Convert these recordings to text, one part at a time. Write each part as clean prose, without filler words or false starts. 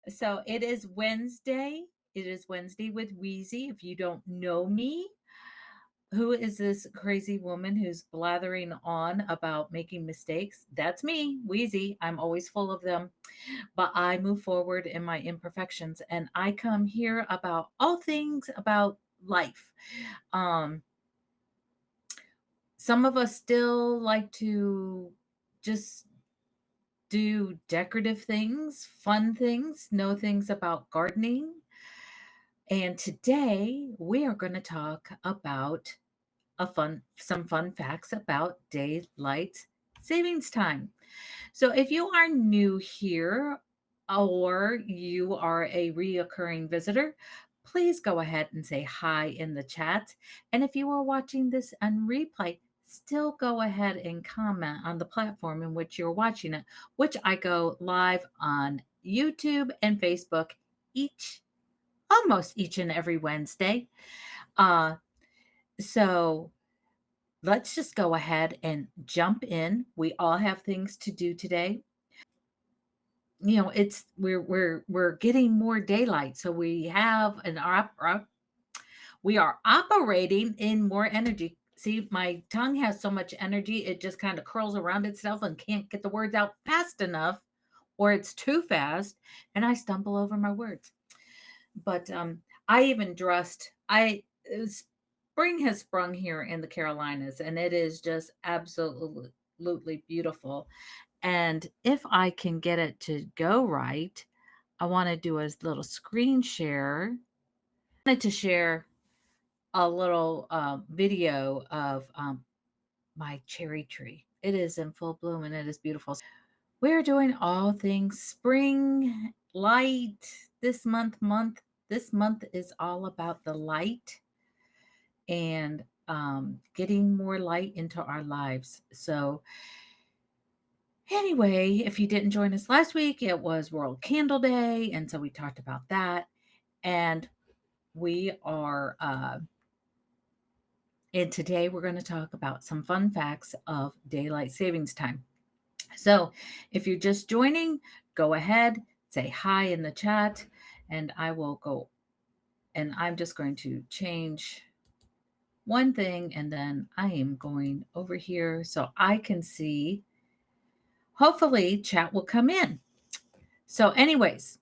So it is Wednesday. It is Wednesday with Weezy. If you don't know me, who is this crazy woman who's blathering on about making mistakes? That's me, Wheezy. I'm always full of them, but I move forward in my imperfections and I come here about all things about life. Um, some of us still like to just do decorative things, fun things, know things about gardening. And today we are going to talk about some fun facts about daylight savings time. So if you are new here or you are a reoccurring visitor, please go ahead and say hi in the chat. And if you are watching this on replay, still go ahead and comment on the platform in which you're watching it, which I go live on YouTube and Facebook each almost each and every Wednesday. Uh, so let's just go ahead and jump in. We all have things to do today. It's we're getting more daylight, so we have we are operating in more energy. See, my tongue has so much energy, it just kind of curls around itself and can't get the words out fast enough, or it's too fast, and I stumble over my words. But I even dressed. Spring has sprung here in the Carolinas, and it is just absolutely beautiful. And if I can get it to go right, I want to do a little screen share. I wanted to share a little video of my cherry tree. It is in full bloom and it is beautiful. We're doing all things spring light this month is all about the light and getting more light into our lives. So anyway, if you didn't join us last week, it was World Candle Day, and so we talked about that. And we are and today we're going to talk about some fun facts of daylight savings time. So if you're just joining, go ahead, say hi in the chat, and I will go. And I'm just going to change one thing, and then I am going over here so I can see. Hopefully, chat will come in. So, anyways,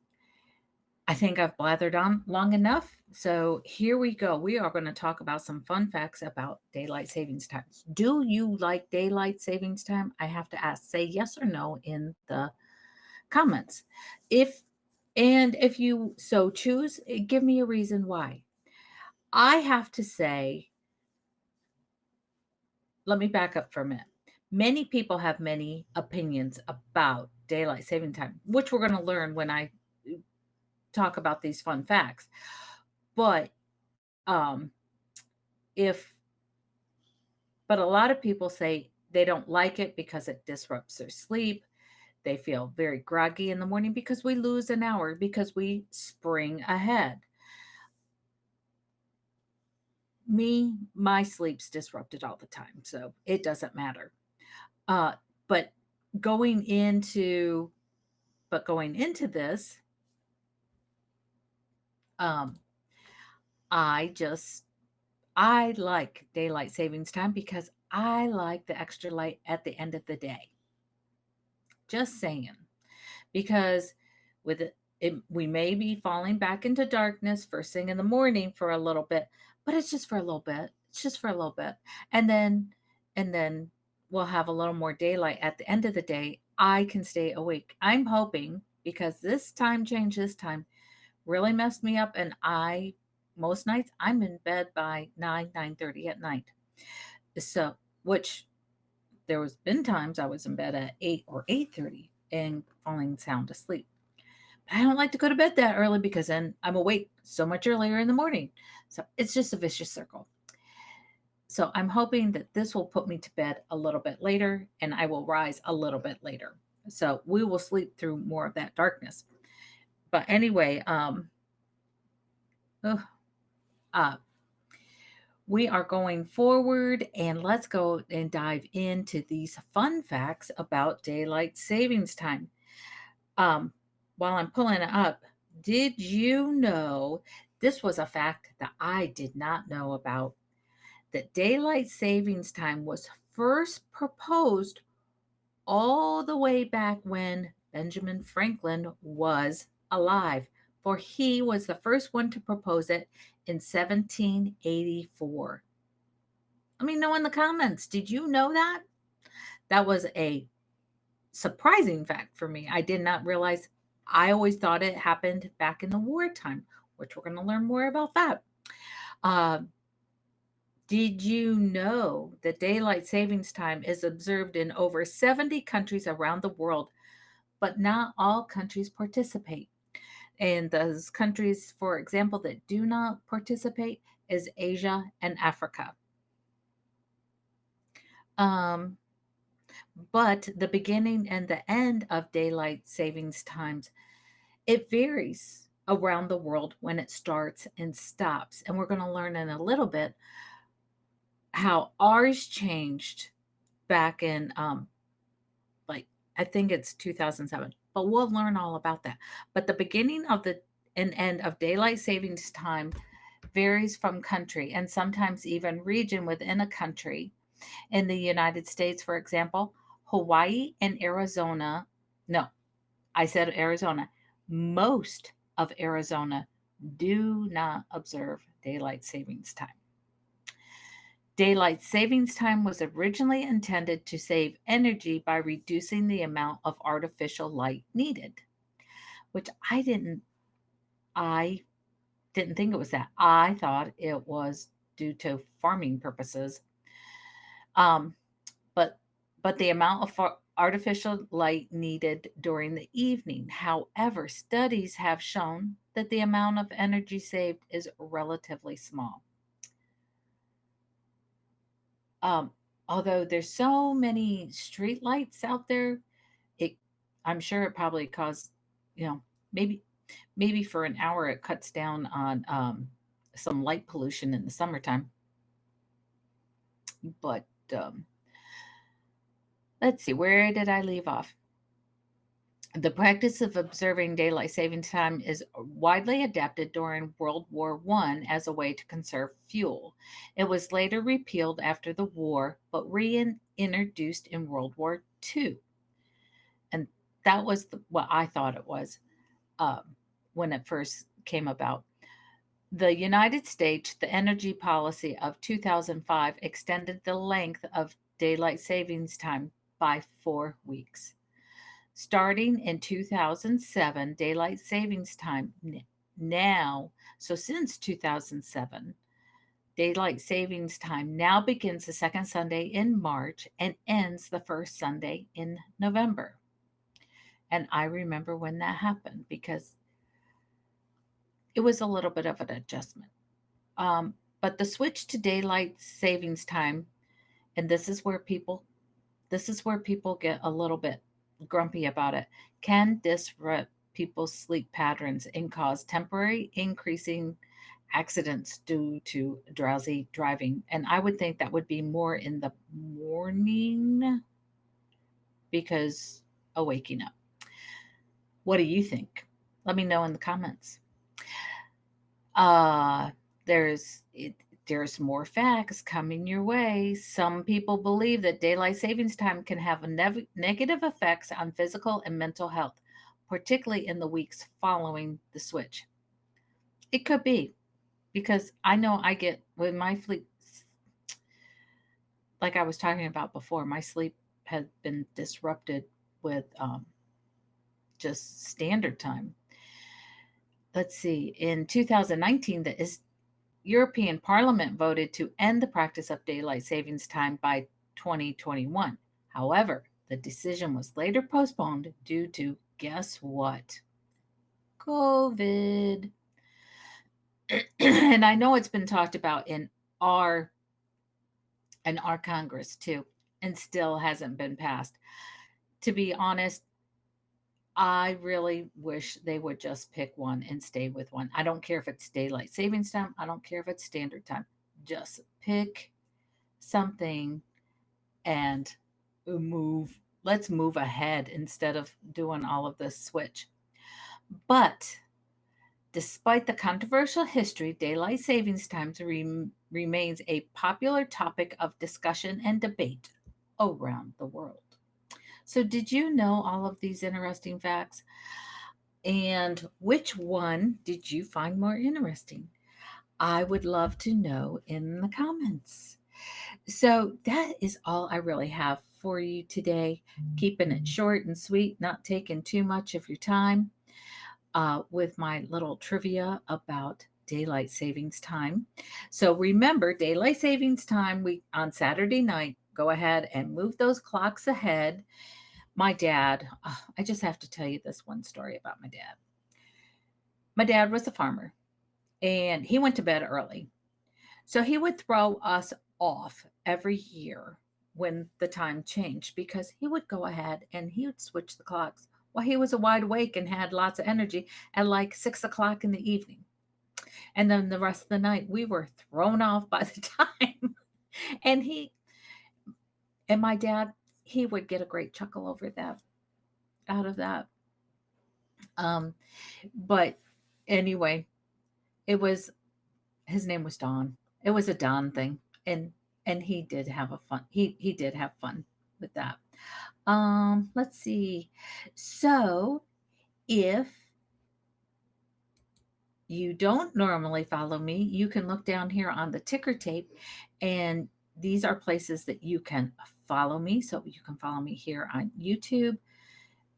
I think I've blathered on long enough. So, here we go. We are going to talk about some fun facts about daylight savings times. Do you like daylight savings time? I have to ask, say yes or no in the comments. If if you so choose, give me a reason why. I have to say, let me back up for a minute. Many people have many opinions about daylight saving time, which we're going to learn when I talk about these fun facts. But um if but a lot of people say they don't like it because it disrupts their sleep. They feel very groggy in the morning because we lose an hour because we spring ahead. Me, my sleep's disrupted all the time, so it doesn't matter. Uh, but going into going into this, um, I just I like daylight savings time because I like the extra light at the end of the day. Just saying, because with we may be falling back into darkness first thing in the morning for a little bit, but it's just for a little bit. It's just for a little bit, and then we'll have a little more daylight at the end of the day. I can stay awake. I'm hoping because this time change this time really messed me up, and I most nights I'm in bed by 9:30 at night. So which there was been times I was in bed at 8 or 8:30 and falling sound asleep. I don't like to go to bed that early because then I'm awake so much earlier in the morning. So it's just a vicious circle. So I'm hoping that this will put me to bed a little bit later and I will rise a little bit later. So we will sleep through more of that darkness. But anyway, ugh, uh, we are going forward and let's go and dive into these fun facts about daylight savings time. Um, while I'm pulling it up, Did you know this was a fact that I did not know about? That daylight savings time was first proposed all the way back when Benjamin Franklin was alive, for he was the first one to propose it in 1784. Let me know in the comments. Did you know that? That was a surprising fact for me. I did not realize. I always thought it happened back in the wartime, which we're going to learn more about that. Uh, did you know that daylight savings time is observed in over 70 countries around the world, but not all countries participate? And those countries, for example, that do not participate is Asia and Africa. Um, but the beginning and the end of daylight savings times, it varies around the world when it starts and stops. And we're going to learn in a little bit how ours changed back in like I think it's 2007. But we'll learn all about that. But the beginning of the and end of daylight savings time varies from country and sometimes even region within a country. In the United States, for example, Hawaii and Arizona, no, I said Arizona, most of Arizona do not observe daylight savings time. Daylight savings time was originally intended to save energy by reducing the amount of artificial light needed, which I didn't think it was that. I thought it was due to farming purposes. Um, but the amount of artificial light needed during the evening. However, studies have shown that the amount of energy saved is relatively small. Um, Although there's so many street lights out there, it I'm sure it probably caused, you know, maybe for an hour it cuts down on some light pollution in the summertime. But let's see, where did I leave off? The practice of observing daylight saving time is widely adapted during World War I as a way to conserve fuel. It was later repealed after the war, but reintroduced in World War II. And that was what I thought it was when it first came about. The United States, the energy policy of 2005 extended the length of daylight savings time by 4 weeks. Starting in 2007, daylight savings time now, so since 2007, daylight savings time now begins the second Sunday in March and ends the first Sunday in November. And I remember when that happened because it was a little bit of an adjustment. But the switch to daylight savings time, and this is where people get a little bit grumpy about it, can disrupt people's sleep patterns and cause temporary increasing accidents due to drowsy driving. And I would think that would be more in the morning because of waking up. What do you think? Let me know in the comments. Uh, there's it, there's more facts coming your way. Some people believe that daylight savings time can have negative effects on physical and mental health, particularly in the weeks following the switch. It could be because I know I get with my sleep, like I was talking about before, my sleep has been disrupted with just standard time. Let's see, in 2019, European Parliament voted to end the practice of daylight savings time by 2021. However, the decision was later postponed due to guess what? COVID. And I know it's been talked about our our Congress too, and still hasn't been passed. To be honest, I really wish they would just pick one and stay with one. I don't care if it's daylight savings time, I don't care if it's standard time. Just pick something and let's move ahead instead of doing all of this switch. But Despite the controversial history, daylight savings times remains a popular topic of discussion and debate around the world. So, did you know all of these interesting facts? And which one did you find more interesting? I would love to know in the comments. So, that is all I really have for you today. Keeping it short and sweet, not taking too much of your time with my little trivia about daylight savings time. So remember, daylight savings time, we on Saturday night, go ahead and move those clocks ahead. My dad, I just have to tell you this one story about my dad. My dad was a farmer and he went to bed early. So he would throw us off every year when the time changed because he would go ahead and he would switch the clocks while he was wide awake and had lots of energy at like 6 o'clock in the evening. And then the rest of the night we were thrown off by the time. and he and my dad, he would get a great chuckle over that, out of that. Um, but anyway, it was his name was Don. It was a Don thing. And he did have a fun he did have fun with that. Let's see. So if you don't normally follow me, you can look down here on the ticker tape, and these are places that you can follow me. So you can follow me here on YouTube,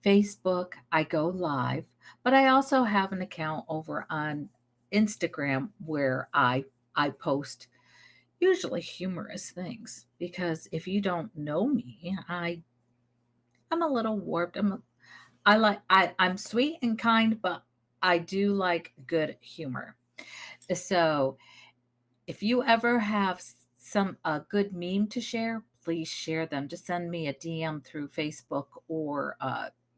Facebook. I go live, but I also have an account over on Instagram where I post usually humorous things because if you don't know me, I'm a little warped. I'm sweet and kind, but I do like good humor. So if you ever have some a good meme to share, please share them. Just send me a DM through Facebook or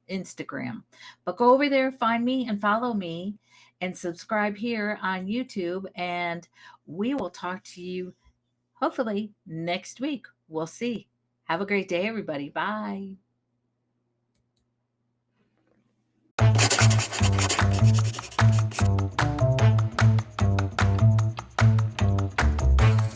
Instagram. But go over there, find me, and follow me, and subscribe here on YouTube. And we will talk to you hopefully next week. We'll see. Have a great day, everybody. Bye.